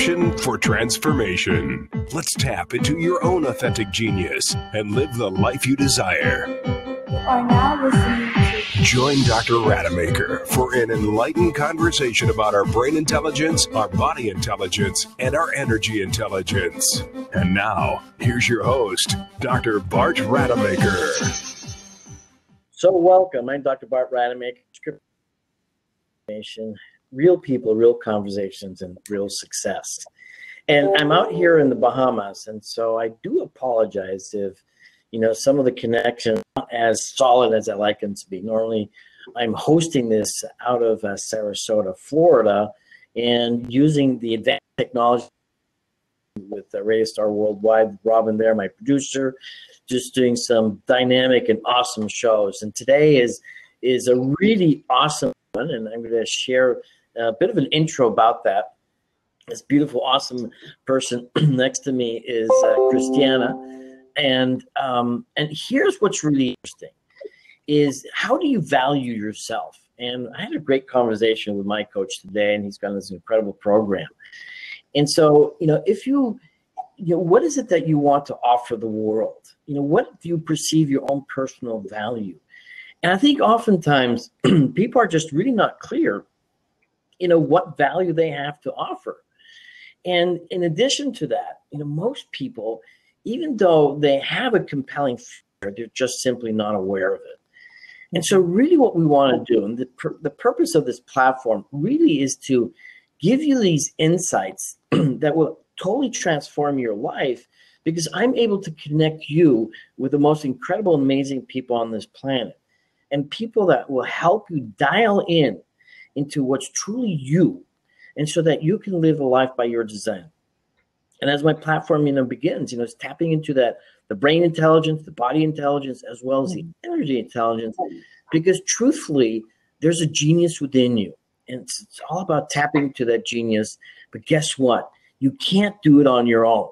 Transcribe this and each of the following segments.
option for transformation. Let's tap into your own authentic genius and live the life you desire. You are now listening to Join Dr. Rademaker for an enlightened conversation about our brain intelligence, our body intelligence, and our energy intelligence. And now, here's your host, Dr. Bart Rademaker. So welcome. I'm Dr. Bart Rademaker. Real people, real conversations, and real success. And I'm out here in the Bahamas, and so I do apologize if, some of the connections aren't as solid as I like them to be. Normally, I'm hosting this out of Sarasota, Florida, and using the advanced technology with Radio Star Worldwide, Robin there, my producer, just doing some dynamic and awesome shows. And today is a really awesome one, and I'm going to share a bit of an intro about that. This beautiful, awesome person next to me is Christiana. And here's what's really interesting is how do you value yourself? And I had a great conversation with my coach today, and he's got this incredible program. And so, if what is it that you want to offer the world? What do you perceive your own personal value? And I think oftentimes people are just really not clear, what value they have to offer. And in addition to that, most people, even though they have a compelling fear, they're just simply not aware of it. And so really what we want to do, and the purpose of this platform really is to give you these insights that will totally transform your life, because I'm able to connect you with the most incredible, amazing people on this planet, and people that will help you dial into what's truly you, and so that you can live a life by your design. And as my platform, begins, it's tapping into that, the brain intelligence, the body intelligence, as well as the energy intelligence, because truthfully, there's a genius within you. And it's all about tapping into that genius. But guess what? You can't do it on your own.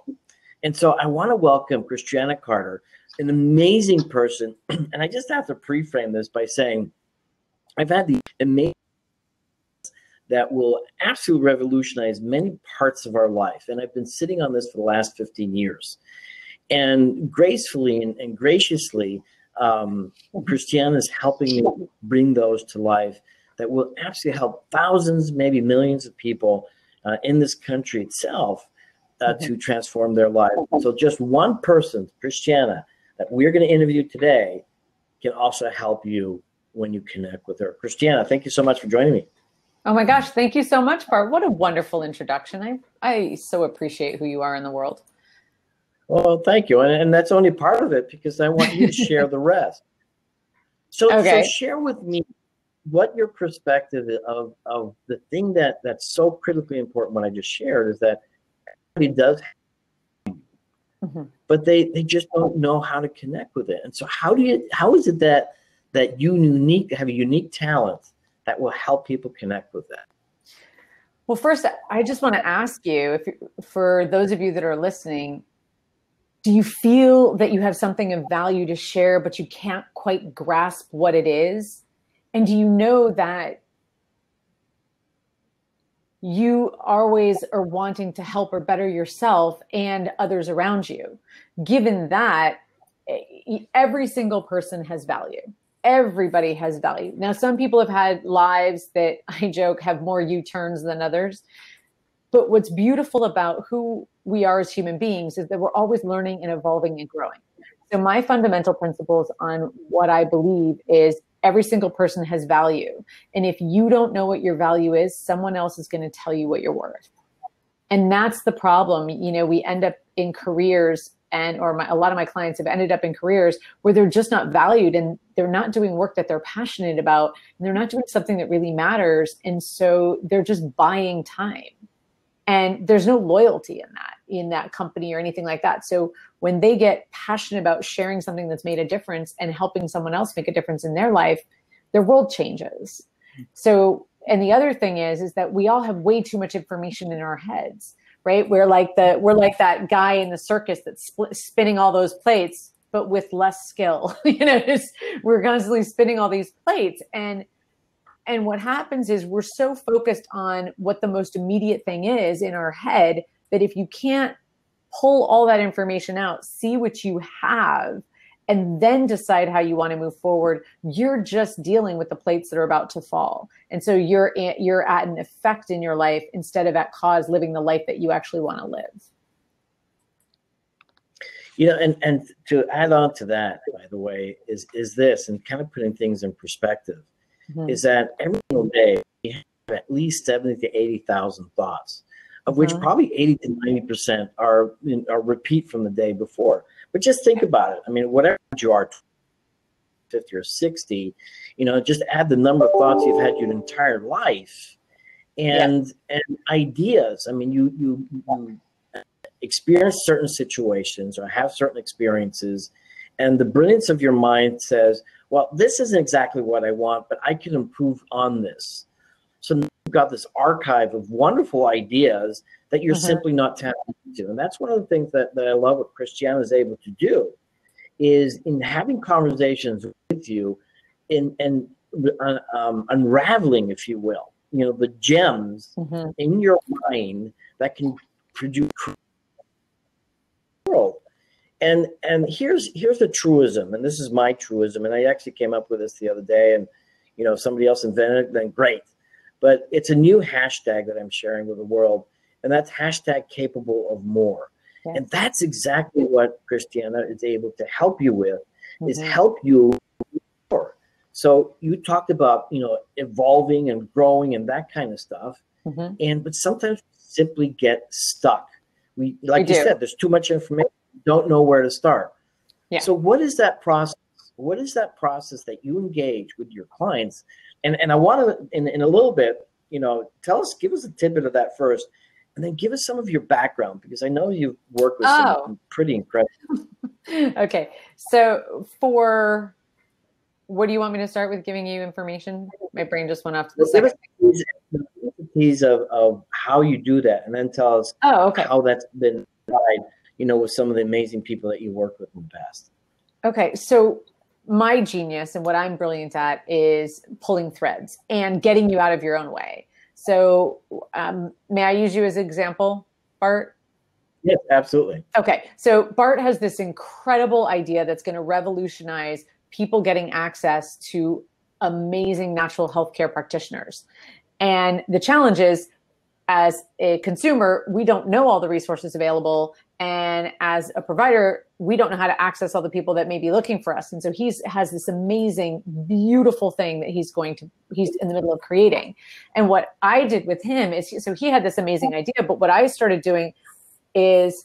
And so I want to welcome Christiana Carter, an amazing person. And I just have to pre-frame this by saying I've had the amazing that will absolutely revolutionize many parts of our life. And I've been sitting on this for the last 15 years. And gracefully and graciously, Christiana is helping me bring those to life that will absolutely help thousands, maybe millions of people in this country itself to transform their life. So just one person, Christiana, that we're going to interview today can also help you when you connect with her. Christiana, thank you so much for joining me. Oh my gosh, thank you so much, Bart. What a wonderful introduction. I so appreciate who you are in the world. Well, thank you. And that's only part of it, because I want you to share the rest. So share with me what your perspective of the thing that's so critically important, what I just shared, is that everybody does but they just don't know how to connect with it. And so how is it that you have a unique talent that will help people connect with that? Well, first, I just want to ask you, for those of you that are listening, do you feel that you have something of value to share, but you can't quite grasp what it is? And do you know that you always are wanting to help or better yourself and others around you, given that every single person has value? Everybody has value. Now, some people have had lives that, I joke, have more U-turns than others. But what's beautiful about who we are as human beings is that we're always learning and evolving and growing. So my fundamental principles on what I believe is every single person has value. And if you don't know what your value is, someone else is going to tell you what you're worth. And that's the problem. We end up in careers a lot of my clients have ended up in careers where they're just not valued, and they're not doing work that they're passionate about, and they're not doing something that really matters. And so they're just buying time, and there's no loyalty in that company or anything like that. So when they get passionate about sharing something that's made a difference and helping someone else make a difference in their life, their world changes. So, and the other thing is that we all have way too much information in our heads. Right? We're like that guy in the circus that's spinning all those plates, but with less skill. We're constantly spinning all these plates. And And what happens is we're so focused on what the most immediate thing is in our head that if you can't pull all that information out, see what you have, and then decide how you want to move forward, you're just dealing with the plates that are about to fall. And so you're at an effect in your life instead of at cause, living the life that you actually want to live. You know, and to add on to that, by the way, is this, and kind of putting things in perspective, is that every single day we have at least 70 to 80,000 thoughts, of which probably 80 to 90% are repeat from the day before. But just think about it. I mean, whatever you are, 50 or 60, you know, just add the number of thoughts you've had your entire life, and ideas. I mean, you experience certain situations or have certain experiences, and the brilliance of your mind says, well, this isn't exactly what I want, but I can improve on this. So now you've got this archive of wonderful ideas that you're simply not tapping into. And that's one of the things that I love what Christiana is able to do, is in having conversations with you and unraveling, if you will, you know, the gems in your mind that can produce world. And here's the truism, and this is my truism, and I actually came up with this the other day, and you know, if somebody else invented it, then great. But it's a new hashtag that I'm sharing with the world, and that's hashtag capable of more. Yeah. And that's exactly what Christiana is able to help you with, is help you more. So you talked about, you know, evolving and growing and that kind of stuff. But sometimes we simply get stuck. Like you said, there's too much information. We don't know where to start. Yeah. So what is that process? What is that process that you engage with your clients? And I want to, in a little bit, you know, give us a tidbit of that first, and then give us some of your background, because I know you've worked with some pretty incredible. Okay. So what do you want me to start with, giving you information? My brain just went off to the second. Give us a tease of how you do that, and then tell us how that's been applied, you know, with some of the amazing people that you worked with in the past. Okay. So my genius and what I'm brilliant at is pulling threads and getting you out of your own way. So may I use you as an example, Bart? Yes, absolutely. Okay. So Bart has this incredible idea that's going to revolutionize people getting access to amazing natural healthcare practitioners. And the challenge is, as a consumer, we don't know all the resources available. And as a provider, we don't know how to access all the people that may be looking for us. And so he has this amazing, beautiful thing that he's in the middle of creating. And what I did with him is, so he had this amazing idea, but what I started doing is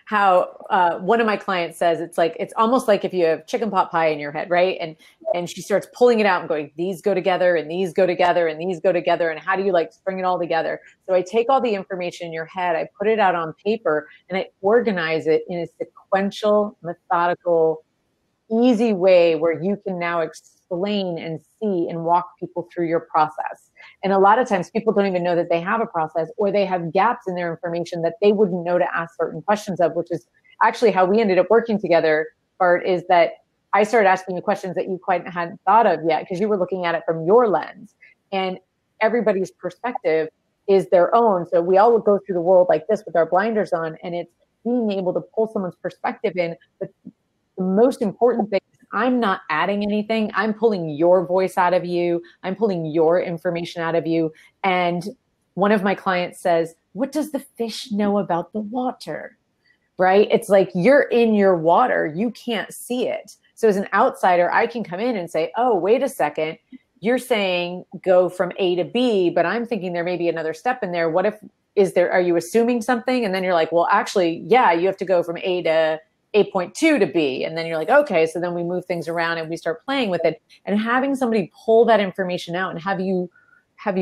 how one of my clients says, it's almost like if you have chicken pot pie in your head, right? And she starts pulling it out and going, these go together and these go together and these go together. And how do you bring it all together? So I take all the information in your head, I put it out on paper, and I organize it in a sequential, methodical, easy way where you can now explain and see and walk people through your process. And a lot of times people don't even know that they have a process, or they have gaps in their information that they wouldn't know to ask certain questions of, which is actually how we ended up working together, Bart, is that I started asking you questions that you quite hadn't thought of yet, because you were looking at it from your lens, and everybody's perspective is their own. So we all would go through the world like this with our blinders on, and it's being able to pull someone's perspective in. But the most important thing, I'm not adding anything. I'm pulling your voice out of you. I'm pulling your information out of you. And one of my clients says, what does the fish know about the water? Right? It's like, you're in your water. You can't see it. So as an outsider, I can come in and say, oh, wait a second. You're saying go from A to B, but I'm thinking there may be another step in there. Are you assuming something? And then you're like, well, actually, yeah, you have to go from A to 8.2 to B. And then you're like, okay, so then we move things around and we start playing with it. And having somebody pull that information out and have you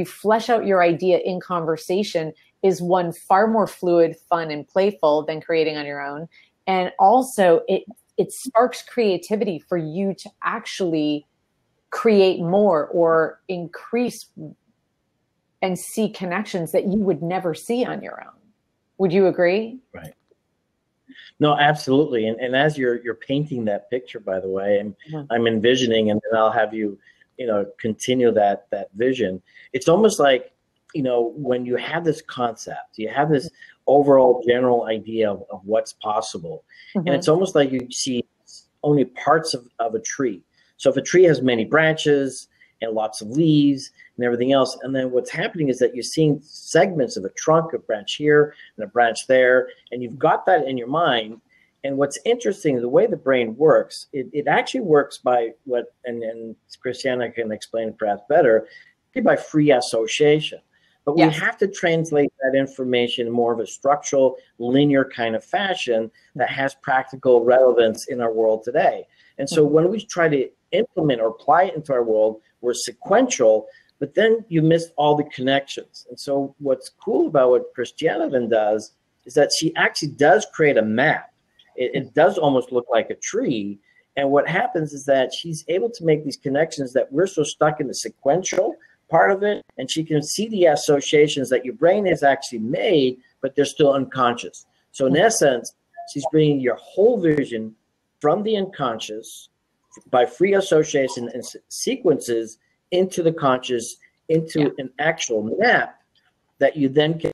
flesh out your idea in conversation is one far more fluid, fun, and playful than creating on your own. And also it sparks creativity for you to actually create more or increase and see connections that you would never see on your own. Would you agree? Right. No, absolutely. And as you're painting that picture, by the way, and Mhm. I'm envisioning, and then I'll have you, continue that vision. It's almost like, when you have this concept, you have this overall general idea of what's possible. And it's Mhm. almost like you see only parts of a tree. So if a tree has many branches and lots of leaves and everything else, and then what's happening is that you're seeing segments of a trunk, a branch here and a branch there, and you've got that in your mind. And what's interesting, the way the brain works, it actually works by what, and Christiana can explain perhaps better, by free association. But we Yes. have to translate that information in more of a structural, linear kind of fashion that has practical relevance in our world today. And so when we try to implement or apply it into our world, we're sequential, but then you miss all the connections. And so what's cool about what Christiana then does is that she actually does create a map. It does almost look like a tree. And what happens is that she's able to make these connections that we're so stuck in the sequential part of it, and she can see the associations that your brain has actually made, but they're still unconscious. So in essence, she's bringing your whole vision from the unconscious by free association and sequences into the conscious, into an actual map that you then can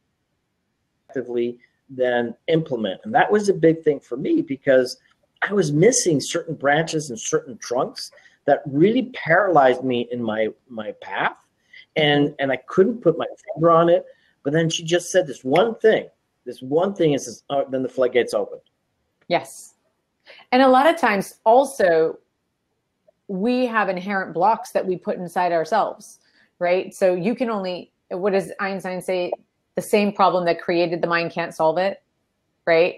effectively then implement. And that was a big thing for me because I was missing certain branches and certain trunks that really paralyzed me in my path. And I couldn't put my finger on it. But then she just said this one thing, and says, oh, then the floodgates opened. Yes. And a lot of times also we have inherent blocks that we put inside ourselves, right? So you can only, what does Einstein say? The same problem that created the mind can't solve it, right?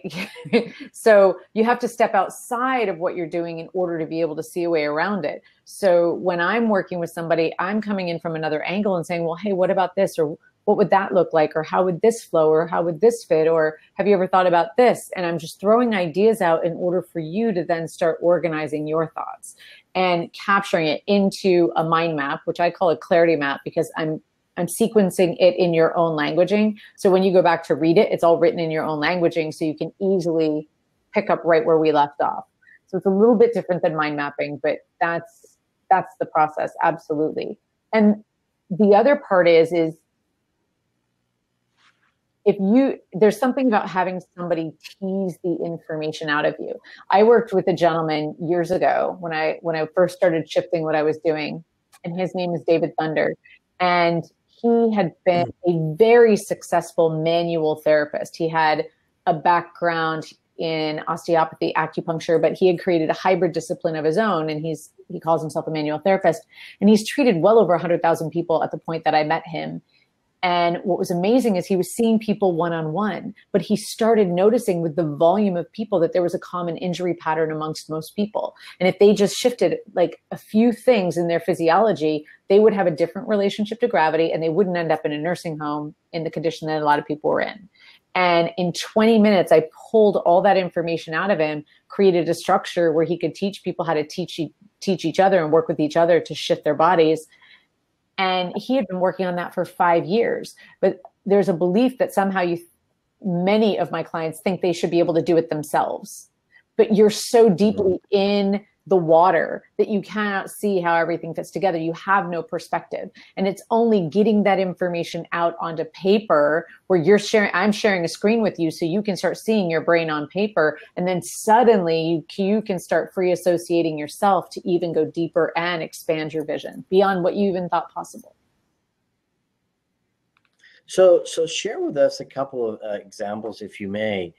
So you have to step outside of what you're doing in order to be able to see a way around it. So when I'm working with somebody, I'm coming in from another angle and saying, well, hey, what about this? Or what would that look like? Or how would this flow? Or how would this fit? Or have you ever thought about this? And I'm just throwing ideas out in order for you to then start organizing your thoughts and capturing it into a mind map, which I call a clarity map, because I'm sequencing it in your own languaging. So when you go back to read it, it's all written in your own languaging, so you can easily pick up right where we left off. So it's a little bit different than mind mapping, but that's the process, absolutely. And the other part is there's something about having somebody tease the information out of you. I worked with a gentleman years ago when I first started shifting what I was doing, and his name is David Thunder. And he had been a very successful manual therapist. He had a background in osteopathy, acupuncture, but he had created a hybrid discipline of his own, and he calls himself a manual therapist. And he's treated well over 100,000 people at the point that I met him. And what was amazing is he was seeing people one-on-one, but he started noticing with the volume of people that there was a common injury pattern amongst most people. And if they just shifted like a few things in their physiology, they would have a different relationship to gravity, and they wouldn't end up in a nursing home in the condition that a lot of people were in. And in 20 minutes, I pulled all that information out of him, created a structure where he could teach people how to teach each other and work with each other to shift their bodies. And he had been working on that for 5 years. But there's a belief that somehow many of my clients think they should be able to do it themselves. But you're so deeply in the water that you cannot see how everything fits together. You have no perspective. And it's only getting that information out onto paper where I'm sharing a screen with you so you can start seeing your brain on paper. And then suddenly you can start free associating yourself to even go deeper and expand your vision beyond what you even thought possible. So share with us a couple of examples, if you may,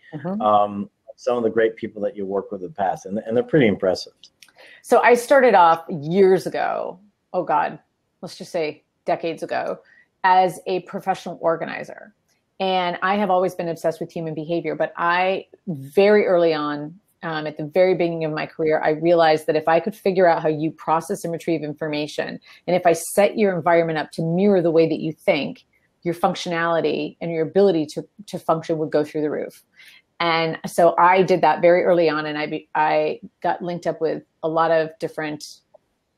some of the great people that you work with in the past, and they're pretty impressive. So I started off years ago, oh God, let's just say decades ago, as a professional organizer. And I have always been obsessed with human behavior, but I very early on, at the very beginning of my career, I realized that if I could figure out how you process and retrieve information, and if I set your environment up to mirror the way that you think, your functionality and your ability to function would go through the roof. And so I did that very early on, and I got linked up with a lot of different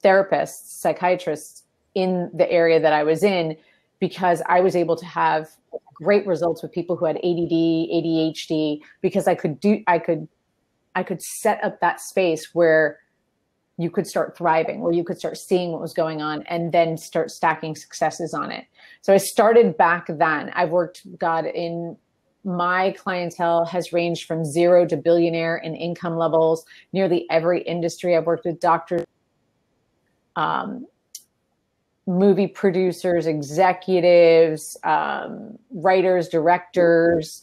therapists, psychiatrists in the area that I was in, because I was able to have great results with people who had ADD, ADHD, because I could set up that space where you could start thriving, where you could start seeing what was going on and then start stacking successes on it. So I started back then. I've worked, God, in my clientele has ranged from 0 to billionaire in income levels, nearly every industry. I've worked with doctors, movie producers, executives, writers, directors,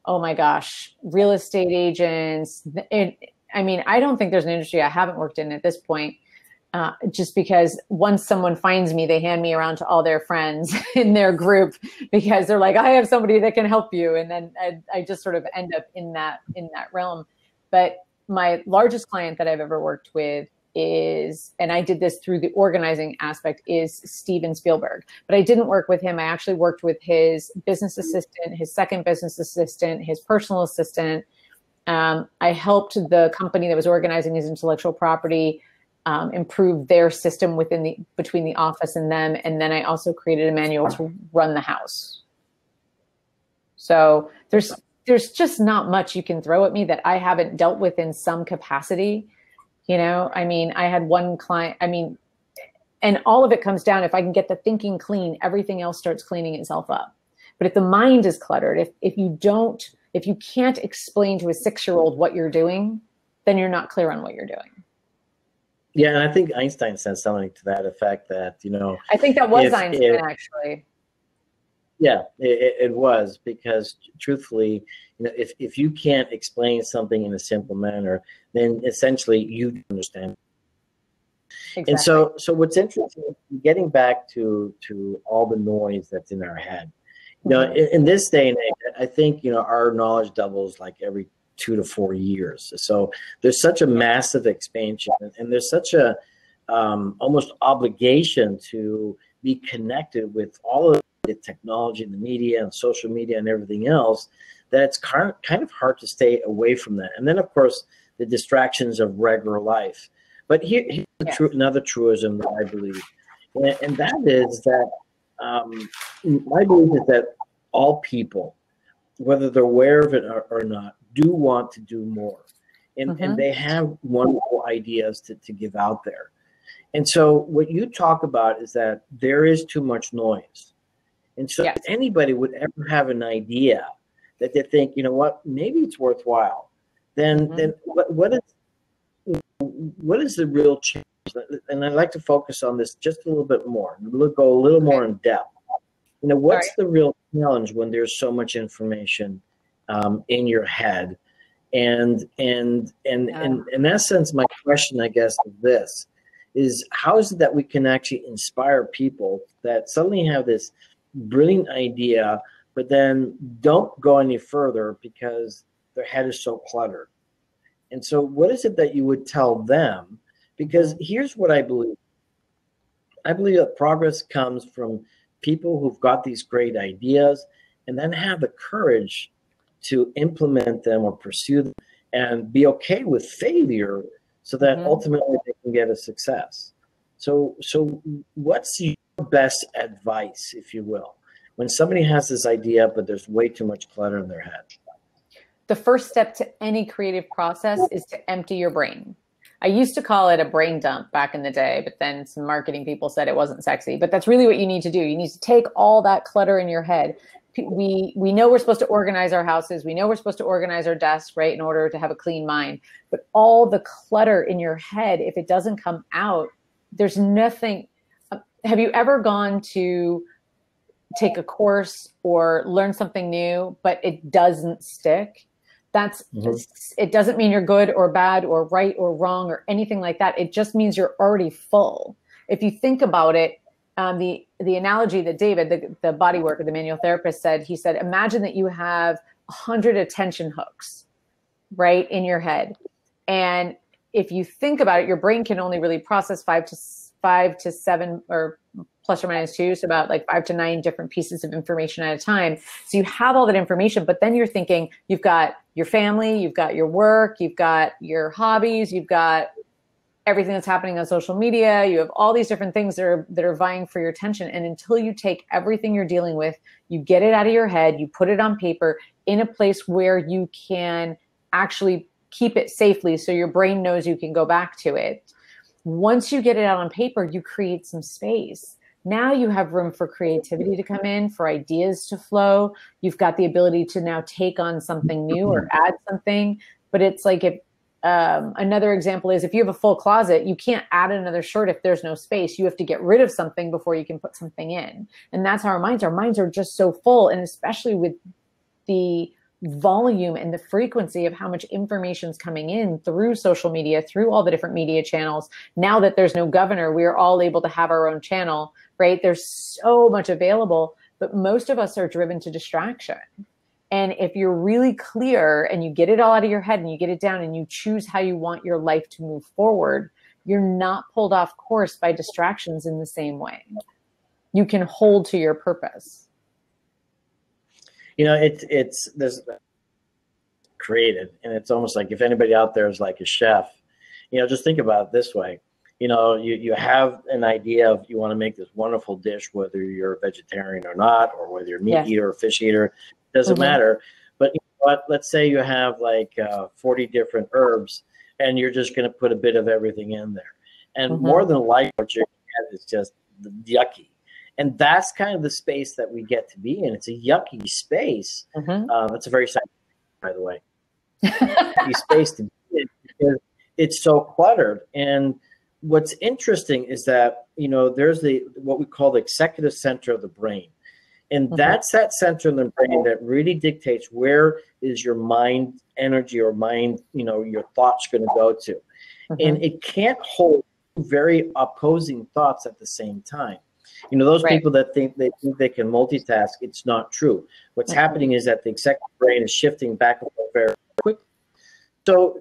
oh my gosh, real estate agents. I don't think there's an industry I haven't worked in at this point, just because once someone finds me, they hand me around to all their friends in their group because they're like, I have somebody that can help you. And then I just sort of end up in that realm. But my largest client that I've ever worked with is, and I did this through the organizing aspect, is Steven Spielberg. But I didn't work with him. I actually worked with his business assistant, his second business assistant, his personal assistant. I helped the company that was organizing his intellectual property improve their system between the office and them. And then I also created a manual to run the house. So there's just not much you can throw at me that I haven't dealt with in some capacity. I had one client, and all of it comes down, if I can get the thinking clean, everything else starts cleaning itself up. But if the mind is cluttered, if you can't explain to a 6-year-old what you're doing, then you're not clear on what you're doing. Yeah, and I think Einstein said something to that effect that, I think that was Einstein, actually. Yeah, it was, because truthfully, if you can't explain something in a simple manner, then essentially you understand. Exactly. And so what's interesting, getting back to all the noise that's in our head, in this day and age, I think, our knowledge doubles like every 2 to 4 years. So there's such a massive expansion, and there's such a almost obligation to be connected with all of the technology and the media and social media and everything else, that it's kind of hard to stay away from that. And then, of course, the distractions of regular life. But here's another truism that I believe, and that is that my belief is that all people, whether they're aware of it or not, do want to do more. And they have wonderful ideas to give out there. And so what you talk about is that there is too much noise. And so if anybody would ever have an idea that they think, maybe it's worthwhile, then what is the real change? And I'd like to focus on this just a little bit more. We'll go a little more in depth. What's the real challenge when there's so much information in your head? And in that sense, my question, I guess, is this: is how is it that we can actually inspire people that suddenly have this brilliant idea, but then don't go any further because their head is so cluttered? And so what is it that you would tell them? Because here's what I believe. I believe that progress comes from people who've got these great ideas and then have the courage to implement them or pursue them and be okay with failure so that ultimately they can get a success. So what's your best advice, if you will, when somebody has this idea, but there's way too much clutter in their head? The first step to any creative process is to empty your brain. I used to call it a brain dump back in the day, but then some marketing people said it wasn't sexy. But that's really what you need to do. You need to take all that clutter in your head. We know we're supposed to organize our houses. We know we're supposed to organize our desks, right, in order to have a clean mind. But all the clutter in your head, if it doesn't come out, there's nothing. Have you ever gone to take a course or learn something new, but it doesn't stick? It doesn't mean you're good or bad or right or wrong or anything like that. It just means you're already full. If you think about it, the analogy that David, the body worker, the manual therapist said, he said, imagine that you have 100 attention hooks, right, in your head. And if you think about it, your brain can only really process 5 to 7 or plus or minus 2, so about like 5 to 9 different pieces of information at a time. So you have all that information, but then you're thinking you've got your family, you've got your work, you've got your hobbies, you've got everything that's happening on social media. You have all these different things that are vying for your attention. And until you take everything you're dealing with, you get it out of your head, you put it on paper in a place where you can actually keep it safely so your brain knows you can go back to it. Once you get it out on paper, you create some space. Now you have room for creativity to come in, for ideas to flow. You've got the ability to now take on something new or add something. But it's like if another example is if you have a full closet, you can't add another shirt if there's no space. You have to get rid of something before you can put something in. And that's how our minds are. Minds are just so full. And especially with the volume and the frequency of how much information is coming in through social media, through all the different media channels. Now that there's no governor, we are all able to have our own channel, right? There's so much available, but most of us are driven to distraction. And if you're really clear and you get it all out of your head and you get it down and you choose how you want your life to move forward, you're not pulled off course by distractions in the same way. You can hold to your purpose. It's this created, and it's almost like if anybody out there is like a chef, just think about it this way. You have an idea of you want to make this wonderful dish, whether you're a vegetarian or not, or whether you're a meat eater or fish eater. Doesn't matter. But you know what? Let's say you have like 40 different herbs and you're just going to put a bit of everything in there. And more than likely what you're going to get is just yucky. And that's kind of the space that we get to be in. It's a yucky space. That's a very scientific, by the way. Yucky space to be in because it's so cluttered. And what's interesting is that, there's what we call the executive center of the brain. And that's that center in the brain that really dictates where is your mind energy or mind, your thoughts going to go to. And it can't hold very opposing thoughts at the same time. Those people that think they can multitask, it's not true. What's happening is that the executive brain is shifting back and forth very quickly.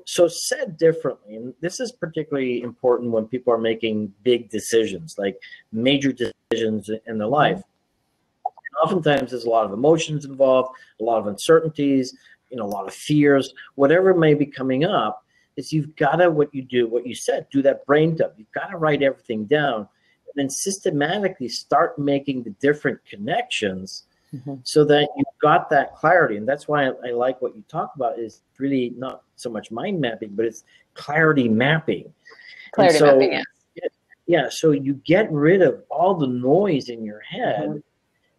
So said differently, and this is particularly important when people are making big decisions, like major decisions in their life. Oftentimes there's a lot of emotions involved, a lot of uncertainties, a lot of fears, whatever may be coming up, is you've got to, what you said, do that brain dump. You've got to write everything down and then systematically start making the different connections so that you've got that clarity. And that's why I like what you talk about is really not so much mind mapping, but it's clarity mapping. Mapping, yeah. Yeah, so you get rid of all the noise in your head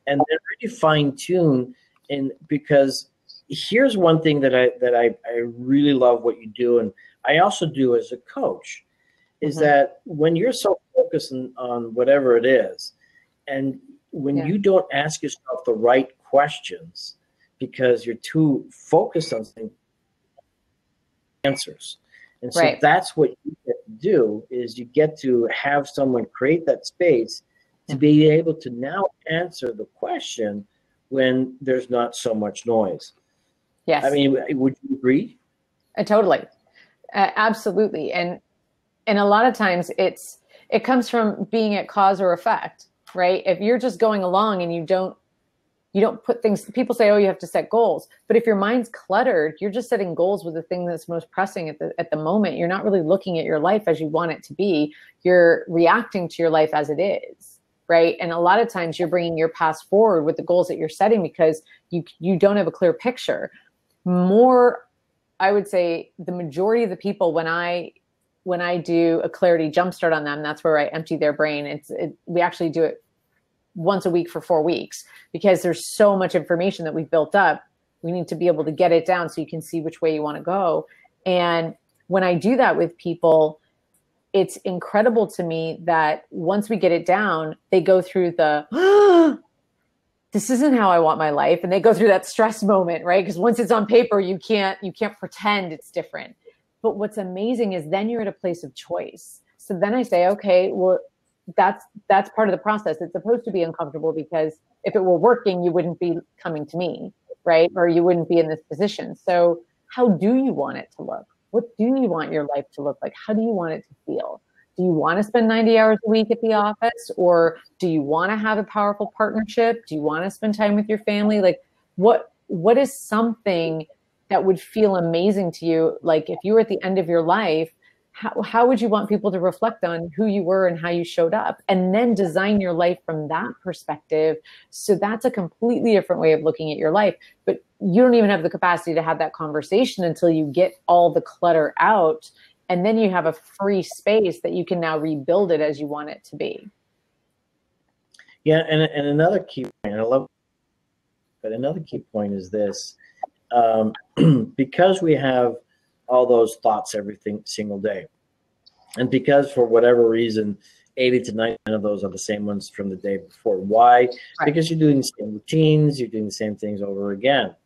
and then really fine tune. And because here's one thing that I really love what you do, and I also do as a coach, is that when you're so focused on whatever it is, and when you don't ask yourself the right questions because you're too focused on answers. And so that's what you get to do, is you get to have someone create that space to be able to now answer the question when there's not so much noise. Yes. I mean, would you agree? Totally. Absolutely. And a lot of times it comes from being at cause or effect, right? If you're just going along and you don't put things, people say, oh, you have to set goals. But if your mind's cluttered, you're just setting goals with the thing that's most pressing at the moment. You're not really looking at your life as you want it to be. You're reacting to your life as it is. Right. And a lot of times you're bringing your past forward with the goals that you're setting because you don't have a clear picture. I would say the majority of the people, when I do a clarity jumpstart on them, that's where I empty their brain. We actually do it once a week for 4 weeks because there's so much information that we've built up. We need to be able to get it down so you can see which way you want to go. And when I do that with people, it's incredible to me that once we get it down, they go through this isn't how I want my life. And they go through that stress moment, right? Because once it's on paper, you can't pretend it's different. But what's amazing is then you're at a place of choice. So then I say, okay, well, that's part of the process. It's supposed to be uncomfortable because if it were working, you wouldn't be coming to me, right? Or you wouldn't be in this position. So how do you want it to look? What do you want your life to look like? How do you want it to feel? Do you want to spend 90 hours a week at the office? Or do you want to have a powerful partnership? Do you want to spend time with your family? Like what is something that would feel amazing to you? Like if you were at the end of your life, how would you want people to reflect on who you were and how you showed up, and then design your life from that perspective? So that's a completely different way of looking at your life. But you don't even have the capacity to have that conversation until you get all the clutter out. And then you have a free space that you can now rebuild it as you want it to be. Yeah. And another key point, I love, but another key point is this, because we have all those thoughts every single day, and because for whatever reason 80 to 90% of those are the same ones from the day before. Why? Right. Because you're doing the same routines, you're doing the same things over again.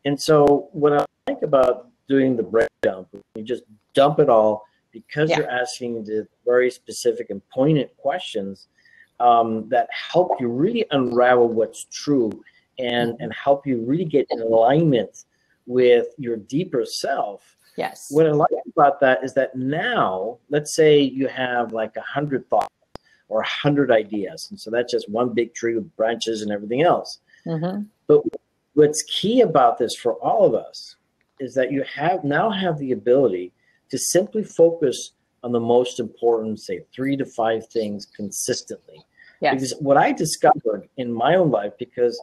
And so what I like about doing the brain dump, you just dump it all, because you're asking the very specific and poignant questions that help you really unravel what's true, and help you really get in alignment with your deeper self. Yes. What I like about that is that now, let's say you have like 100 thoughts or 100 ideas. And so that's just one big tree with branches and everything else. Mm-hmm. But what's key about this for all of us is that you now have the ability to simply focus on the most important, say 3 to 5 things consistently. Yes. Because what I discovered in my own life, because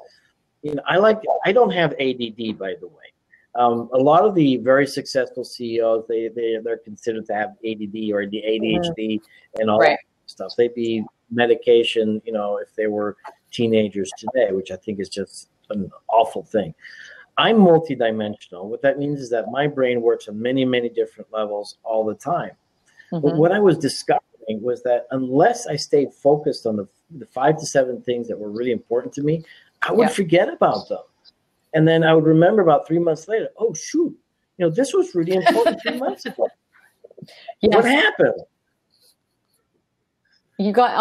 I don't have ADD, by the way. A lot of the very successful CEOs, they're considered to have ADD or the ADHD and all that stuff. They'd be medication, if they were teenagers today, which I think is just an awful thing. I'm multidimensional. What that means is that my brain works on many, many different levels all the time. Mm-hmm. But what I was discovering was that unless I stayed focused on the 5 to 7 things that were really important to me, I would forget about them. And then I would remember about 3 months later, oh, shoot, this was really important 3 months ago. Yes. What happened? You got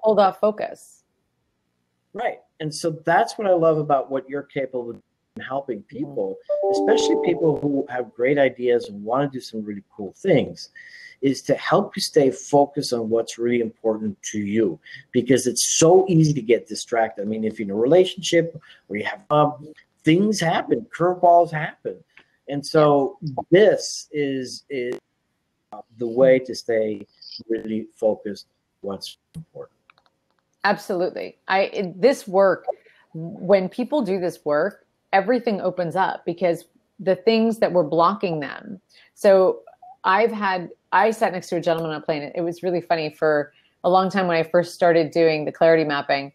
pulled off focus. Right. And so that's what I love about what you're capable of helping people, especially people who have great ideas and want to do some really cool things, is to help you stay focused on what's really important to you, because it's so easy to get distracted. I mean, if you're in a relationship where you have things happen, curveballs happen. And so this is the way to stay really focused on what's important. Absolutely. This work, when people do this work, everything opens up, because the things that were blocking them. So I sat next to a gentleman on a plane. It was really funny. For a long time when I first started doing the clarity mapping,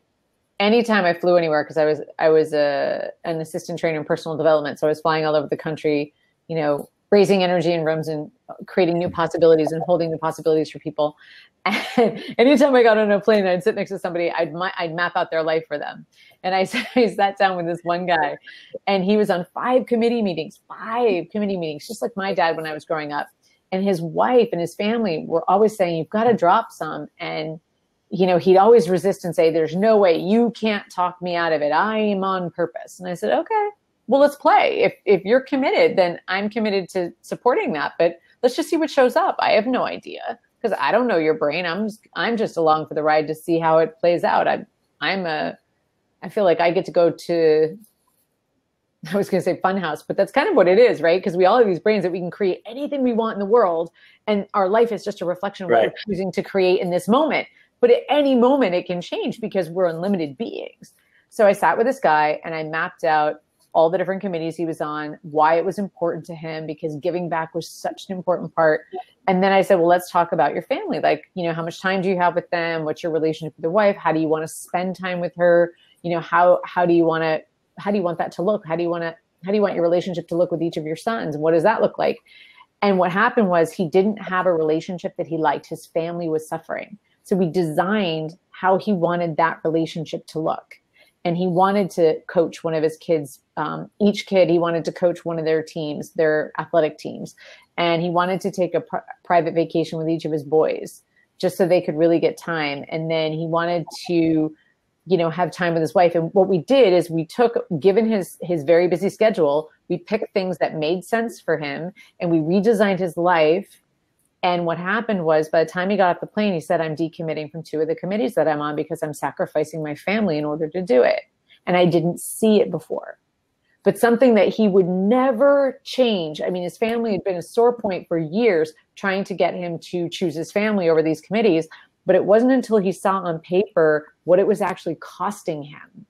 anytime I flew anywhere, because I was an assistant trainer in personal development. So I was flying all over the country, raising energy in rooms and creating new possibilities and holding the possibilities for people. And anytime I got on a plane, I'd sit next to somebody, I'd map out their life for them. And I sat down with this one guy, and he was on 5 committee meetings, just like my dad when I was growing up. And his wife and his family were always saying, you've got to drop some. And, he'd always resist and say, there's no way, you can't talk me out of it. I am on purpose. And I said, okay, well, let's play. If you're committed, then I'm committed to supporting that. But let's just see what shows up. I have no idea, because I don't know your brain. I'm just along for the ride to see how it plays out. I feel like I get to go to, I was going to say funhouse, but that's kind of what it is, right? Because we all have these brains that we can create anything we want in the world. And our life is just a reflection of what we're choosing to create in this moment. But at any moment it can change, because we're unlimited beings. So I sat with this guy and I mapped out all the different committees he was on, why it was important to him, because giving back was such an important part. And then I said, well, let's talk about your family. Like, how much time do you have with them? What's your relationship with your wife? How do you want to spend time with her? How do you want that to look? How do you want your relationship to look with each of your sons? What does that look like? And what happened was he didn't have a relationship that he liked. His family was suffering. So we designed how he wanted that relationship to look. And he wanted to coach one of his kids. Each kid, he wanted to coach one of their teams, their athletic teams. And he wanted to take a private vacation with each of his boys, just so they could really get time. And then he wanted to, have time with his wife. And what we did is given his very busy schedule, we picked things that made sense for him, and we redesigned his life. And what happened was, by the time he got off the plane, he said, I'm decommitting from 2 of the committees that I'm on because I'm sacrificing my family in order to do it. And I didn't see it before. but something that he would never change. I mean, his family had been a sore point for years trying to get him to choose his family over these committees. But it wasn't until he saw on paper what it was actually costing him,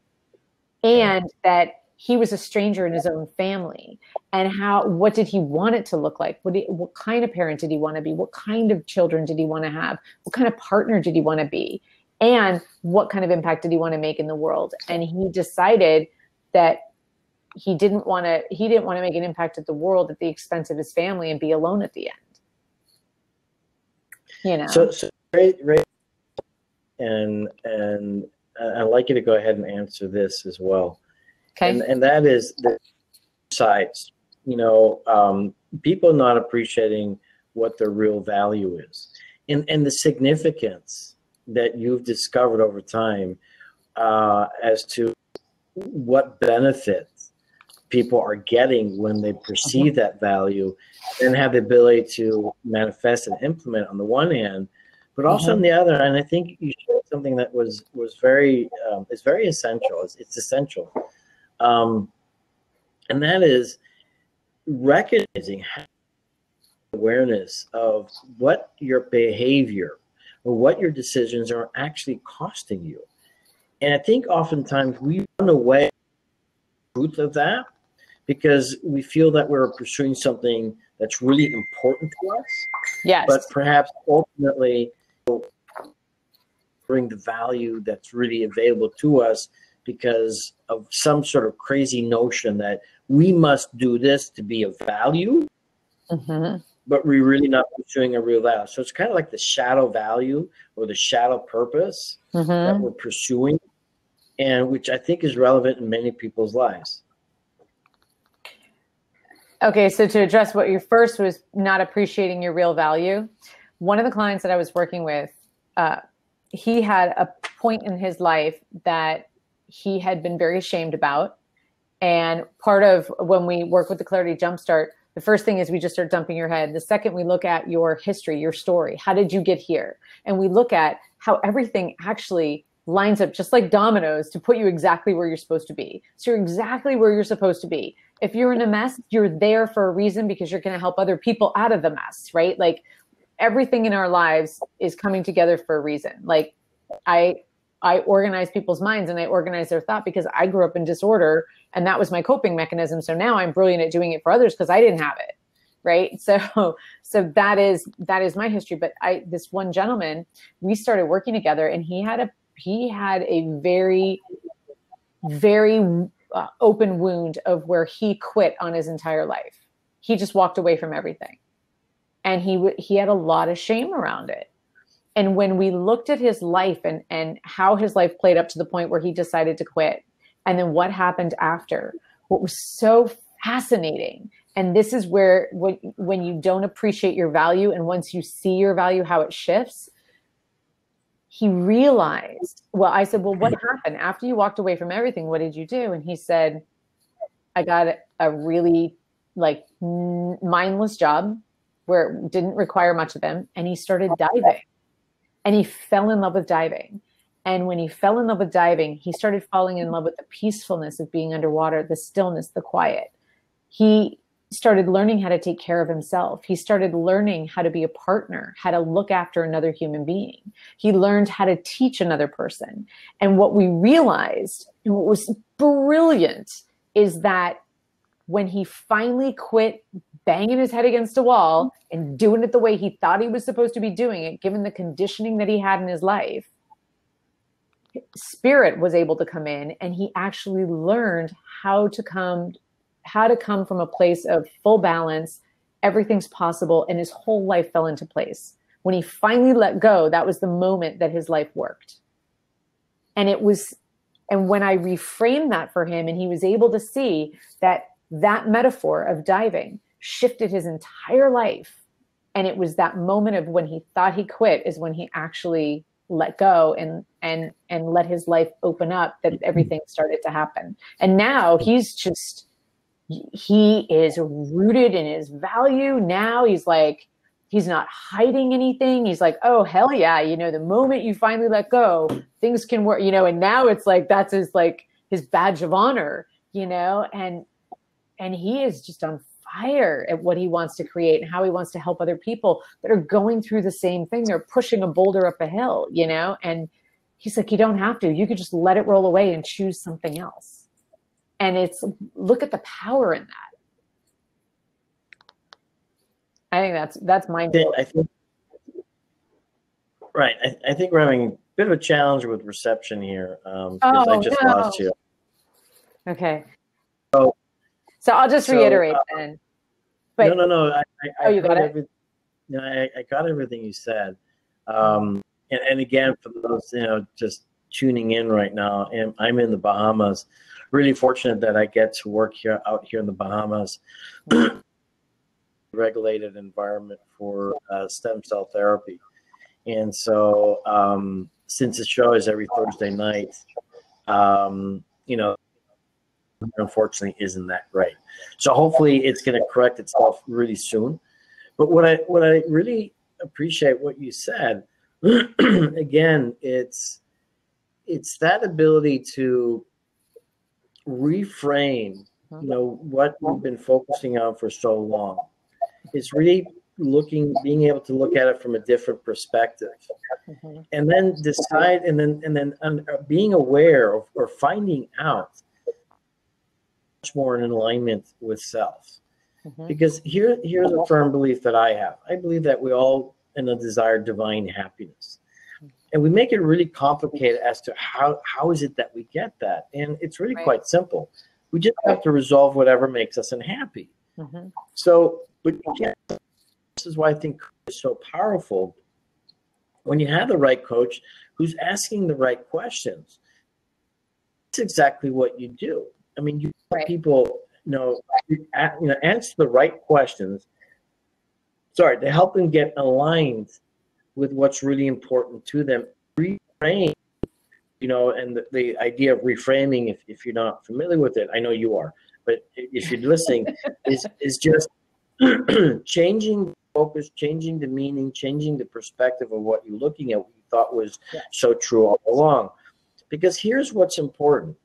and that he was a stranger in his own family, and what did he want it to look like? What kind of parent did he want to be? What kind of children did he want to have? What kind of partner did he want to be? And what kind of impact did he want to make in the world? And he decided that he didn't want to make an impact at the world at the expense of his family and be alone at the end. You know. So Ray, and I'd like you to go ahead and answer this as well. Okay. And that is the sides. You know, people not appreciating what their real value is, and the significance that you've discovered over time as to what benefits people are getting when they perceive that value and have the ability to manifest and implement on the one hand, but also on the other. And I think you shared something that was very, it's very essential. It's essential. And that is recognizing awareness of what your behavior or what your decisions are actually costing you. And I think oftentimes we run away from the truth of that because we feel that we're pursuing something that's really important to us. Yes. But perhaps ultimately bring the value that's really available to us because of some sort of crazy notion that we must do this to be of value, but we're really not pursuing a real value. So it's kind of like the shadow value or the shadow purpose that we're pursuing, and which I think is relevant in many people's lives. Okay, so to address what your first was not appreciating your real value, one of the clients that I was working with, he had a point in his life that he had been very ashamed about. And part of when we work with the Clarity Jumpstart, the first thing is we just start dumping your head. The second, we look at your history, your story. How did you get here? And we look at how everything actually lines up just like dominoes to put you exactly where you're supposed to be. So you're exactly where you're supposed to be. If you're in a mess, you're there for a reason because you're going to help other people out of the mess, right? Like everything in our lives is coming together for a reason. Like I organize people's minds and I organize their thought because I grew up in disorder and that was my coping mechanism. So now I'm brilliant at doing it for others because I didn't have it. Right. So that is my history. But this one gentleman, we started working together and he had a very, very open wound of where he quit on his entire life. He just walked away from everything. And he had a lot of shame around it. And when we looked at his life and how his life played up to the point where he decided to quit, and then what happened after, what was so fascinating. And this is where when you don't appreciate your value, and once you see your value, how it shifts, he realized, well, I said, well, what happened after you walked away from everything? What did you do? And he said, I got a really mindless job where it didn't require much of him. And he started diving and he fell in love with diving. And when he fell in love with diving, he started falling in love with the peacefulness of being underwater, the stillness, the quiet. He started learning how to take care of himself. He started learning how to be a partner, how to look after another human being. He learned how to teach another person. And what we realized, and what was brilliant, is that when he finally quit banging his head against a wall and doing it the way he thought he was supposed to be doing it, given the conditioning that he had in his life, spirit was able to come in and he actually learned how to come from a place of full balance. Everything's possible. And his whole life fell into place. When he finally let go, that was the moment that his life worked. And when I reframed that for him and he was able to see that metaphor of diving shifted his entire life. And it was that moment of when he thought he quit is when he actually let go and let his life open up, that everything started to happen. And now he is rooted in his value. Now he's not hiding anything. He's like, oh, hell yeah. The moment you finally let go, things can work, and now it's like, that's his badge of honor, and And he is just on fire at what he wants to create and how he wants to help other people that are going through the same thing. They're pushing a boulder up a hill, you know? And he's like, you don't have to. You could just let it roll away and choose something else. And it's, look at the power in that. I think that's mind-blowing. Right. I think we're having a bit of a challenge with reception here because I just lost you. Okay. So I'll just reiterate then. But, no. you got it? I got everything you said. And again, for those, just tuning in right now, and I'm in the Bahamas. Really fortunate that I get to work out here in the Bahamas. Regulated environment for stem cell therapy. And so since the show is every Thursday night, unfortunately isn't that great. So hopefully it's going to correct itself really soon. But what I really appreciate what you said, again, it's that ability to reframe, what we've been focusing on for so long. It's really being able to look at it from a different perspective, and then decide, and then being aware of, or finding out much more in alignment with self. Because here's a firm belief that I have. I believe that we all desire divine happiness, and we make it really complicated as to how is it that we get that, and it's really quite simple. We just have to resolve whatever makes us unhappy. So, but again, this is why I think it's so powerful. When you have the right coach who's asking the right questions, that's exactly what you do. I mean, you people, answer the right questions. To help them get aligned with what's really important to them. Reframe, and the idea of reframing, if you're not familiar with it, I know you are, but if you're listening, is just changing the focus, changing the meaning, changing the perspective of what you're looking at, what you thought was so true all along. Because here's what's important.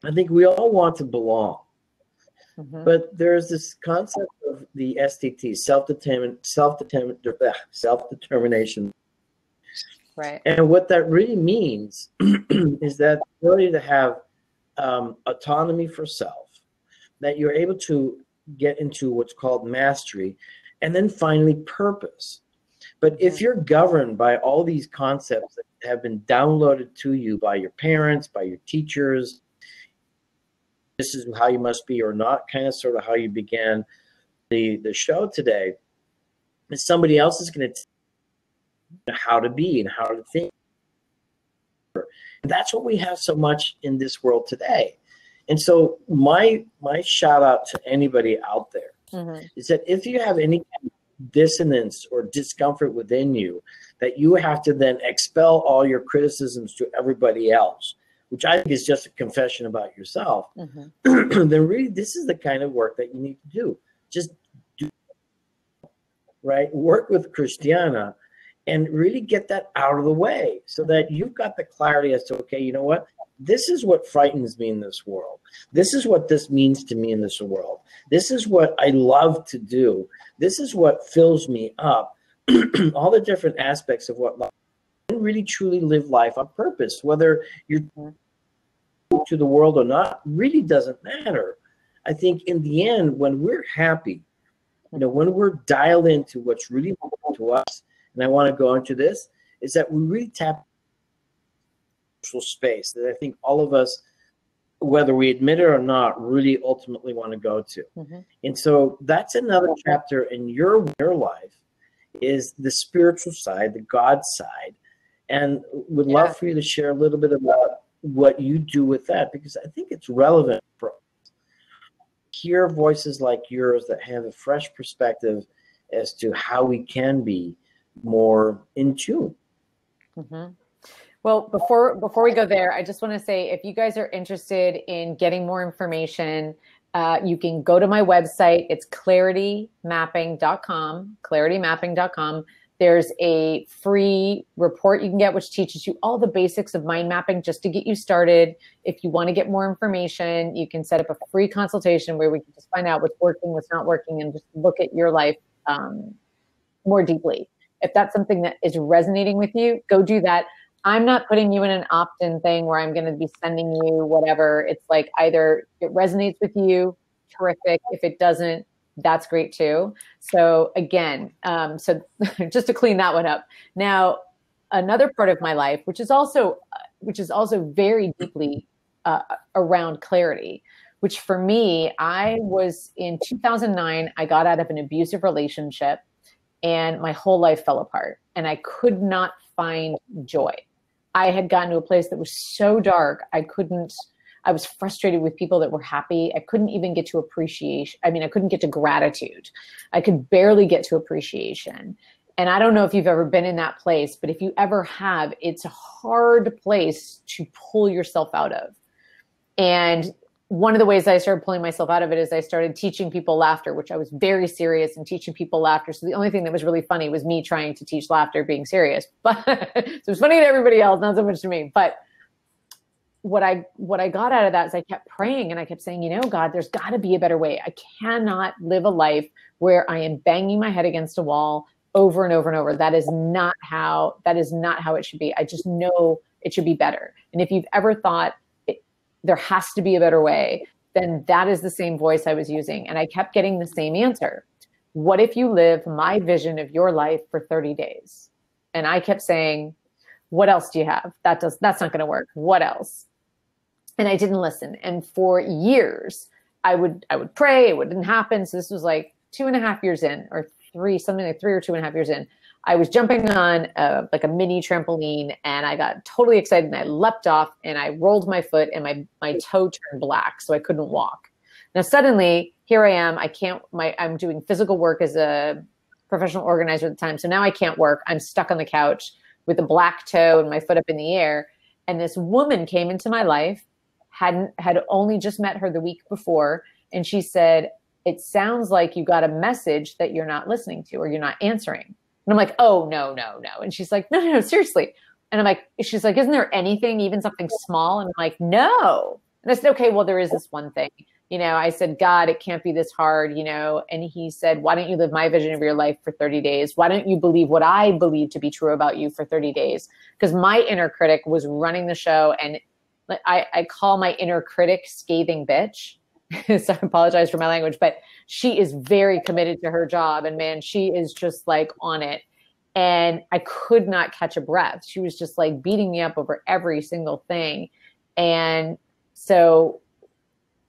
I think we all want to belong. But there's this concept of the STT, self-determination. Right. And what that really means is that the ability to have autonomy for self, that you're able to get into what's called mastery, and then finally purpose. But if you're governed by all these concepts that have been downloaded to you by your parents, by your teachers, this is how you must be or not, kind of sort of how you began the show today, and somebody else is going to tell you how to be and how to think. And that's what we have so much in this world today. And so my shout out to anybody out there is that if you have any kind of dissonance or discomfort within you, that you have to then expel all your criticisms to everybody else, which I think is just a confession about yourself, then really this is the kind of work that you need to do. Just do, work with Christiana and really get that out of the way so that you've got the clarity as to, okay, you know what? This is what frightens me in this world. This is what this means to me in this world. This is what I love to do. This is what fills me up. All the different aspects of what life, and really truly live life on purpose, whether you're to the world or not, really doesn't matter. I think in the end, when we're happy, when we're dialed into what's really important to us, and I want to go into this, is that we really tap space that I think all of us, whether we admit it or not, really ultimately want to go to. And so that's another chapter in your life, is the spiritual side, the God side. And would love for you to share a little bit about what you do with that, because I think it's relevant for us. Hear voices like yours that have a fresh perspective as to how we can be more in tune. Well, before we go there, I just want to say, if you guys are interested in getting more information, you can go to my website. It's claritymapping.com, claritymapping.com. There's a free report you can get, which teaches you all the basics of mind mapping just to get you started. If you want to get more information, you can set up a free consultation where we can just find out what's working, what's not working, and just look at your life more deeply. If that's something that is resonating with you, go do that. I'm not putting you in an opt-in thing where I'm going to be sending you whatever. It's like either it resonates with you, terrific. If it doesn't, that's great too. So again, so just to clean that one up. Now, another part of my life, which is also very deeply around clarity, which for me, I was in 2009, I got out of an abusive relationship and my whole life fell apart and I could not find joy. I had gotten to a place that was so dark. I was frustrated with people that were happy. I couldn't even get to appreciation. I mean, I couldn't get to gratitude. I could barely get to appreciation. And I don't know if you've ever been in that place, but if you ever have, it's a hard place to pull yourself out of. And one of the ways I started pulling myself out of it is I started teaching people laughter, which I was very serious in teaching people laughter. So the only thing that was really funny was me trying to teach laughter, being serious. But so it was funny to everybody else, not so much to me. But what I got out of that is I kept praying and I kept saying, God, there's got to be a better way. I cannot live a life where I am banging my head against a wall over and over and over. That is not how it should be. I just know it should be better. And if you've ever thought there has to be a better way, then that is the same voice I was using. And I kept getting the same answer. What if you live my vision of your life for 30 days? And I kept saying, what else do you have? That's not going to work. What else? And I didn't listen. And for years, I would pray. It wouldn't happen. So this was like 2.5 years in, or something like 3 or 2.5 years in. I was jumping on like a mini trampoline and I got totally excited and I leapt off and I rolled my foot and my toe turned black. So I couldn't walk. Now suddenly here I am. I'm doing physical work as a professional organizer at the time. So now I can't work. I'm stuck on the couch with a black toe and my foot up in the air. And this woman came into my life, had only just met her the week before. And she said, it sounds like you got a message that you're not listening to or you're not answering. And I'm like, oh, no. And she's like, no, seriously. And I'm like, she's like, isn't there anything, even something small? And I'm like, no. And I said, okay, well, there is this one thing. I said, God, it can't be this hard, And he said, why don't you live my vision of your life for 30 days? Why don't you believe what I believe to be true about you for 30 days? Because my inner critic was running the show. And I call my inner critic scathing bitch. So I apologize for my language, but she is very committed to her job. And man, she is just like on it. And I could not catch a breath. She was just like beating me up over every single thing. And so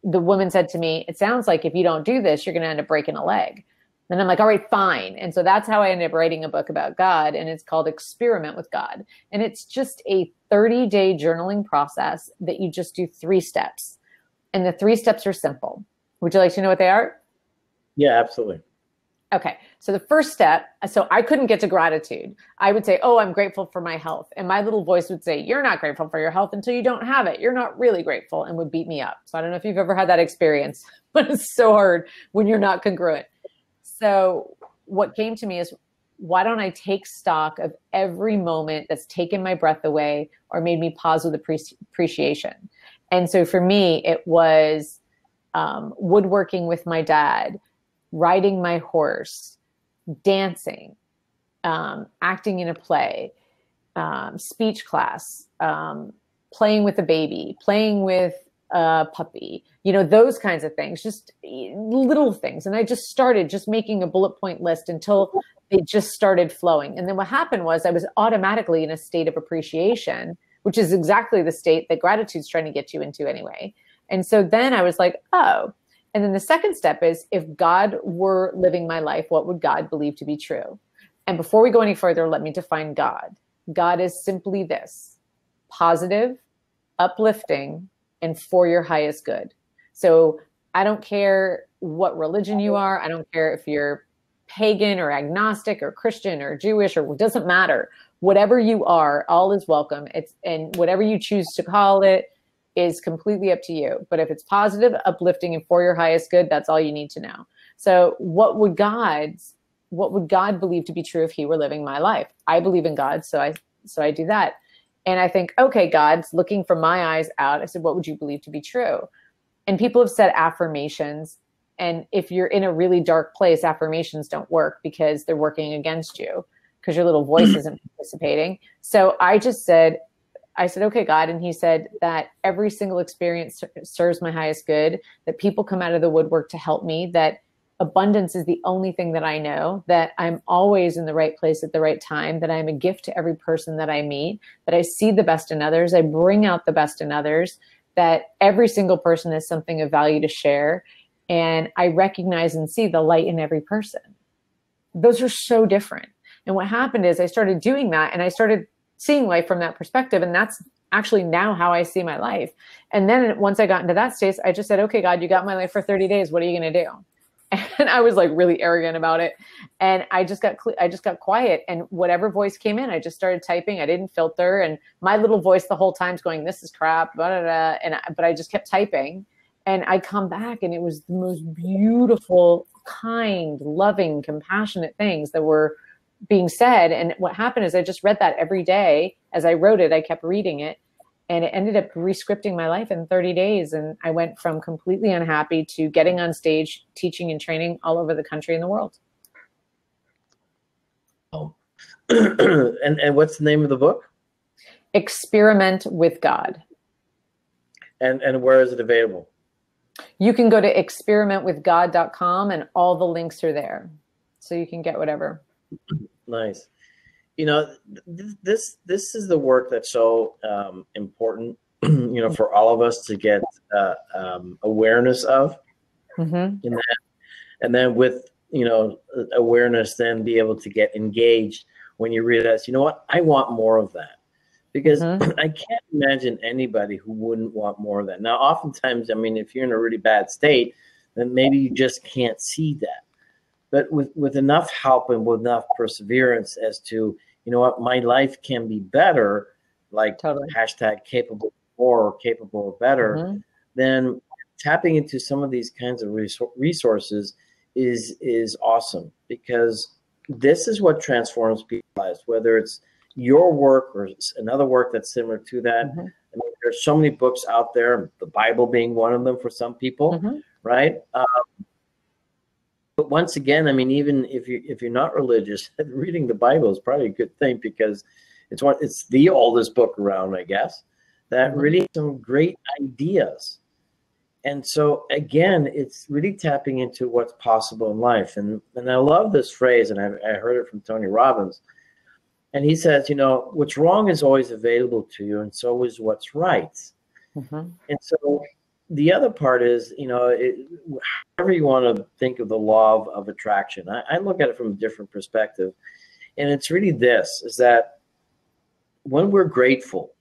the woman said to me, it sounds like if you don't do this, you're going to end up breaking a leg. And I'm like, all right, fine. And so that's how I ended up writing a book about God. And it's called Experiment with God. And it's just a 30-day journaling process that you just do 3 steps. And the 3 steps are simple. Would you like to know what they are? Yeah, absolutely. Okay. So the first step, so I couldn't get to gratitude. I would say, oh, I'm grateful for my health. And my little voice would say, you're not grateful for your health until you don't have it. You're not really grateful, and would beat me up. So I don't know if you've ever had that experience, but it's so hard when you're not congruent. So what came to me is, why don't I take stock of every moment that's taken my breath away or made me pause with appreciation? And so for me, it was woodworking with my dad, riding my horse, dancing, acting in a play, speech class, playing with a baby, playing with a puppy, those kinds of things, just little things. And I just started just making a bullet point list until it just started flowing. And then what happened was I was automatically in a state of appreciation, which is exactly the state that gratitude's trying to get you into anyway. And so then I was like, oh. And then the second step is, if God were living my life, what would God believe to be true? And before we go any further, let me define God. God is simply this: positive, uplifting, and for your highest good. So I don't care what religion you are. I don't care if you're pagan or agnostic or Christian or Jewish, or it doesn't matter. Whatever you are, all is welcome. And whatever you choose to call it is completely up to you. But if it's positive, uplifting, and for your highest good, that's all you need to know. So what would God's what would God believe to be true if he were living my life? I believe in God, so I do that. And I think, okay, God's looking from my eyes out. I said, what would you believe to be true? And people have said affirmations. And if you're in a really dark place, affirmations don't work because they're working against you because your little voice isn't participating. So I said, okay, God. And he said that every single experience serves my highest good, that people come out of the woodwork to help me, that abundance is the only thing that I know, that I'm always in the right place at the right time, that I'm a gift to every person that I meet, that I see the best in others, I bring out the best in others, that every single person has something of value to share. And I recognize and see the light in every person. Those are so different. And what happened is I started doing that and I started seeing life from that perspective. And that's actually now how I see my life. And then once I got into that state, I just said, okay, God, you got my life for 30 days. What are you going to do? And I was like really arrogant about it. And I just got quiet, and whatever voice came in, I just started typing. I didn't filter. And my little voice the whole time's going, this is crap, blah, blah, blah. But I just kept typing, and I come back and it was the most beautiful, kind, loving, compassionate things that were being said. And what happened is I just read that every day. As I wrote it, I kept reading it. And it ended up re-scripting my life in 30 days. And I went from completely unhappy to getting on stage, teaching and training all over the country and the world. Oh. And what's the name of the book? Experiment with God. And where is it available? You can go to experimentwithgod.com and all the links are there. So you can get whatever. Nice. You know, this is the work that's so important, you know, for all of us to get awareness of, and then with, you know, awareness, then be able to get engaged when you realize, you know what, I want more of that, because I can't imagine anybody who wouldn't want more of that. Now, oftentimes, I mean, if you're in a really bad state, then maybe you just can't see that. But with enough help and with enough perseverance as to, you know what, my life can be better, like hashtag capable or capable of better, then tapping into some of these kinds of resources is awesome, because this is what transforms people's lives, whether it's your work or another work that's similar to that. I mean, there's so many books out there, the Bible being one of them for some people, right? But once again, I mean, even if you're not religious, reading the Bible is probably a good thing, because it's the oldest book around, I guess, that really has some great ideas. And so again, it's really tapping into what's possible in life. And I love this phrase, and I heard it from Tony Robbins. And he says, you know, what's wrong is always available to you, and so is what's right. And so the other part is, you know, however you want to think of the law of attraction, I look at it from a different perspective. And it's really this, is that when we're grateful,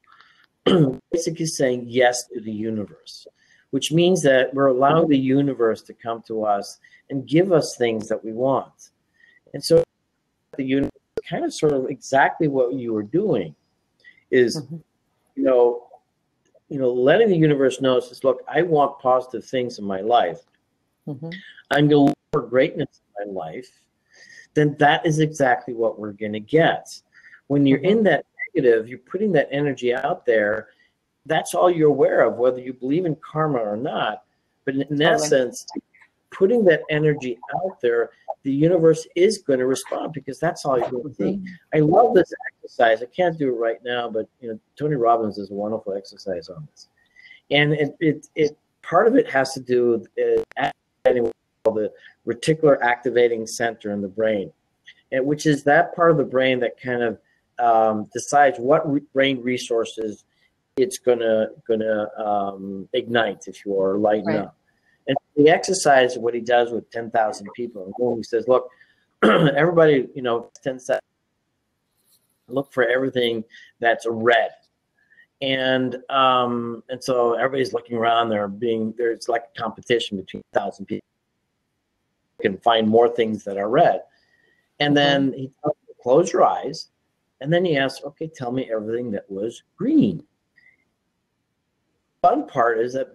basically saying yes to the universe, which means that we're allowing the universe to come to us and give us things that we want. And so the universe, kind of sort of exactly what you were doing is, you know, letting the universe know, says, look, I want positive things in my life. I'm going to look for greatness in my life. Then that is exactly what we're going to get. When you're in that negative, you're putting that energy out there. That's all you're aware of, whether you believe in karma or not. But in essence, putting that energy out there, the universe is going to respond, because that's all you're going to see. I love this exercise. I can't do it right now, but you know, Tony Robbins does a wonderful exercise on this. And it part of it has to do with activating the reticular activating center in the brain, and which is that part of the brain that kind of decides what brain resources it's gonna ignite, if you will, or lighten up. And the exercise, what he does with 10,000 people, and he says, look, everybody, you know, 10 seconds, look for everything that's red. And so everybody's looking around, there's like a competition between 1,000 people. You can find more things that are red. And then he tells you to close your eyes, and then he asks, okay, tell me everything that was green. Fun part is that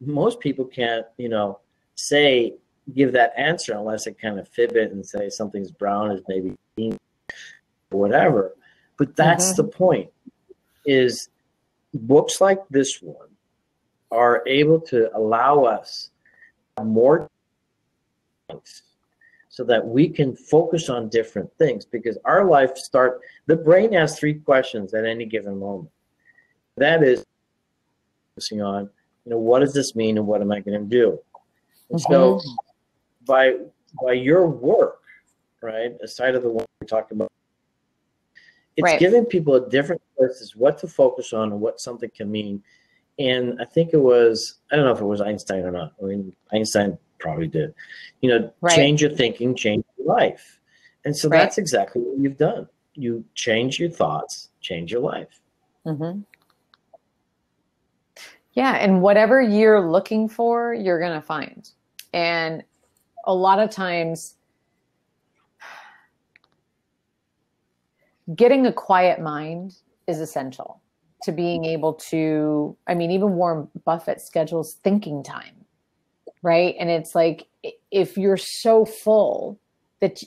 most people can't, you know, say give that answer unless I kind of fib it and say something's brown is maybe green or whatever. But that's the point, is books like this one are able to allow us more things so that we can focus on different things, because our life the brain has 3 questions at any given moment. That is focusing on, what does this mean and what am I going to do? And so by your work, right, aside of the one we talked about, it's giving people a different choices what to focus on and what something can mean. And I think I don't know if it was Einstein or not. I mean, Einstein probably did. Change your thinking, change your life. And so that's exactly what you've done. You change your thoughts, change your life. Yeah, and whatever you're looking for, you're going to find. And a lot of times, getting a quiet mind is essential to being able to, even Warren Buffett schedules thinking time, right? And it's like, if you're so full that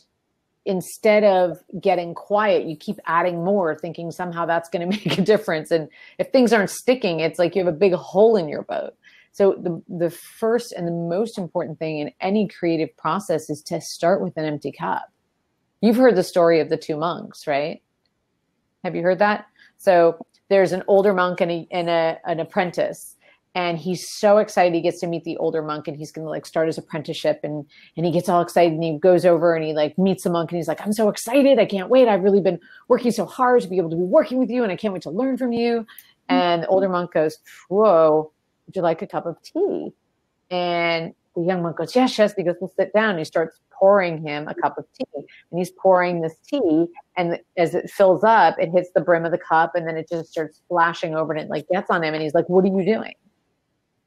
instead of getting quiet, you keep adding more, thinking somehow that's going to make a difference. And if things aren't sticking, it's like you have a big hole in your boat. So the first and the most important thing in any creative process is to start with an empty cup. You've heard the story of the 2 monks, right? Have you heard that? So there's an older monk and an apprentice, and he's so excited he gets to meet the older monk, and he's going to start his apprenticeship, and he gets all excited, and he goes over and he meets the monk, and he's like, I'm so excited. I can't wait. I've really been working so hard to be able to be working with you, and I can't wait to learn from you. And the older monk goes, whoa, would you like a cup of tea? And the young monk goes, yes. He goes, well, sit down. And he starts pouring him a cup of tea, and he's pouring this tea, and as it fills up, it hits the brim of the cup, and then it just starts splashing over, and it gets on him, and he's like, what are you doing?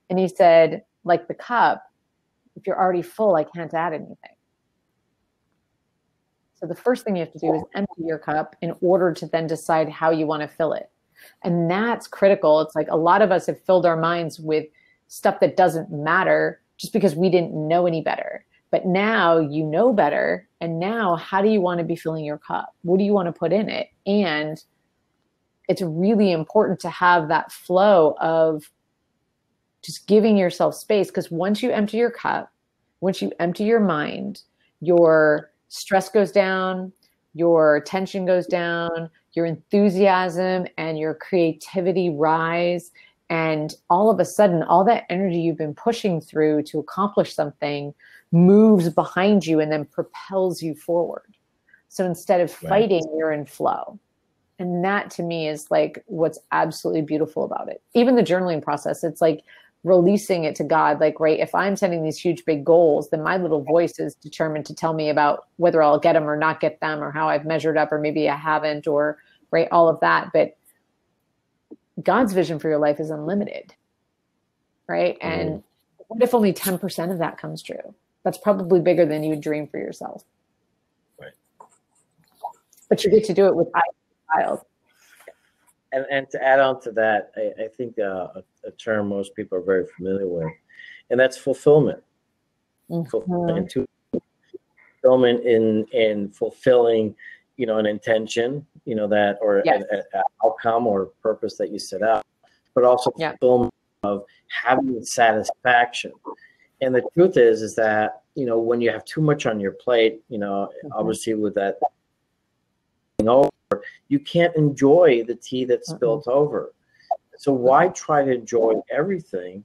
And he said, like the cup, if you're already full, I can't add anything. So the first thing you have to do is empty your cup in order to then decide how you want to fill it. And that's critical. It's like a lot of us have filled our minds with stuff that doesn't matter just because we didn't know any better. But now you know better. And now how do you want to be filling your cup? What do you want to put in it? And it's really important to have that flow of just giving yourself space, because once you empty your cup, once you empty your mind, your stress goes down, your tension goes down, your enthusiasm and your creativity rise. And all of a sudden, all that energy you've been pushing through to accomplish something moves behind you and then propels you forward. So instead of fighting, you're in flow. And that to me is what's absolutely beautiful about it. Even the journaling process, it's like releasing it to God. If I'm setting these huge, big goals, then my little voice is determined to tell me about whether I'll get them or not get them, or how I've measured up, or maybe I haven't, or all of that. But God's vision for your life is unlimited, right? And what if only 10% of that comes true? That's probably bigger than you would dream for yourself. Right. But you get to do it with child. And to add on to that, I think a term most people are very familiar with, and that's fulfillment. Fulfillment in fulfilling, an intention, that, or an outcome or purpose that you set out, but also fulfillment of having satisfaction. And the truth is that, when you have too much on your plate, obviously with that over, you can't enjoy the tea that's spilled over. So why try to enjoy everything?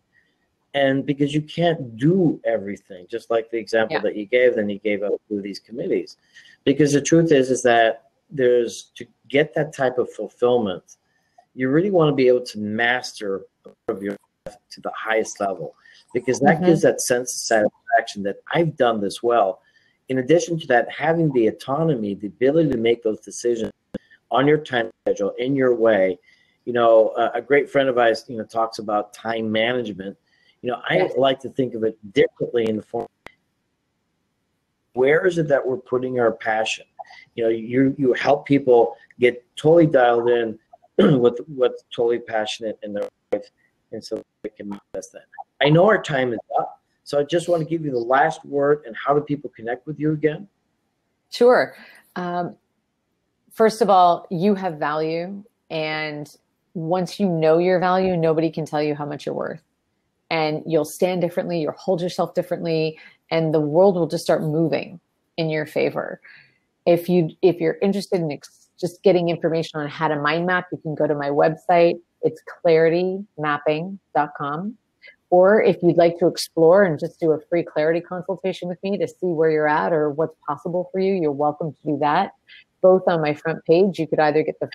And because you can't do everything, just like the example that you gave, then you gave up through these committees. Because the truth is that to get that type of fulfillment, you really want to be able to master of your life to the highest level, because that gives that sense of satisfaction that I've done this well. In addition to that, having the autonomy, the ability to make those decisions on your time schedule, in your way. A great friend of ours, talks about time management. I like to think of it differently in the form, where is it that we're putting our passion? You help people get totally dialed in with what's totally passionate in their life, and so they can manifest that. I know our time is up, So I just want to give you the last word, and how do people connect with you again? Sure. First of all, you have value. And once you know your value, nobody can tell you how much you're worth. And you'll stand differently, you'll hold yourself differently, and the world will just start moving in your favor. If you're interested in just getting information on how to mind map, you can go to my website. It's claritymapping.com. Or if you'd like to explore and just do a free clarity consultation with me to see where you're at or what's possible for you, you're welcome to do that. Both on my front page, you could either get the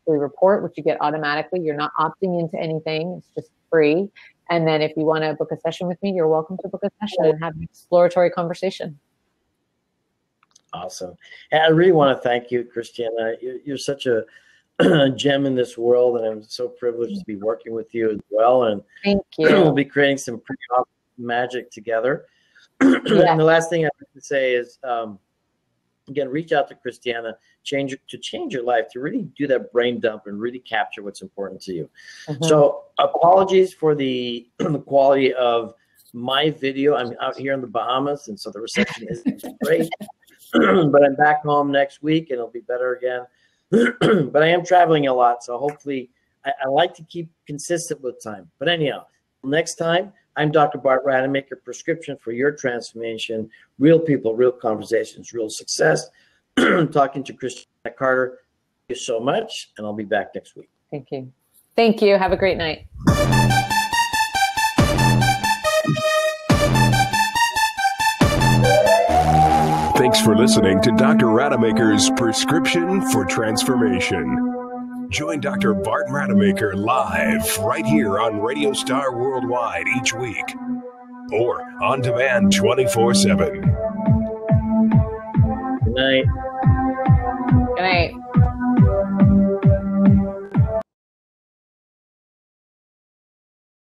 free report, which you get automatically. You're not opting into anything. It's just free. And then if you want to book a session with me, you're welcome to book a session and have an exploratory conversation. Awesome. And I really want to thank you, Christiana. You're such a gem in this world, and I'm so privileged to be working with you as well. And thank you. We'll be creating some pretty awesome magic together. Yeah. And the last thing I have to say is, again, reach out to Christiana, change your life, to really do that brain dump and really capture what's important to you. Mm-hmm. So apologies for the quality of my video. I'm out here in the Bahamas, and so the reception isn't great. But I'm back home next week, and it'll be better again. But I am traveling a lot, so hopefully I like to keep consistent with time. But anyhow, next time, I'm Dr. Bart Rademaker, prescription for your transformation, real people, real conversations, real success. Talking to Christiana Carter. Thank you so much, and I'll be back next week. Thank you. Thank you. Have a great night. Thanks for listening to Dr. Rademaker's Prescription for Transformation. Join Dr. Bart Rademaker live right here on Radio Star Worldwide each week, or on demand 24/7. Good night. Good night.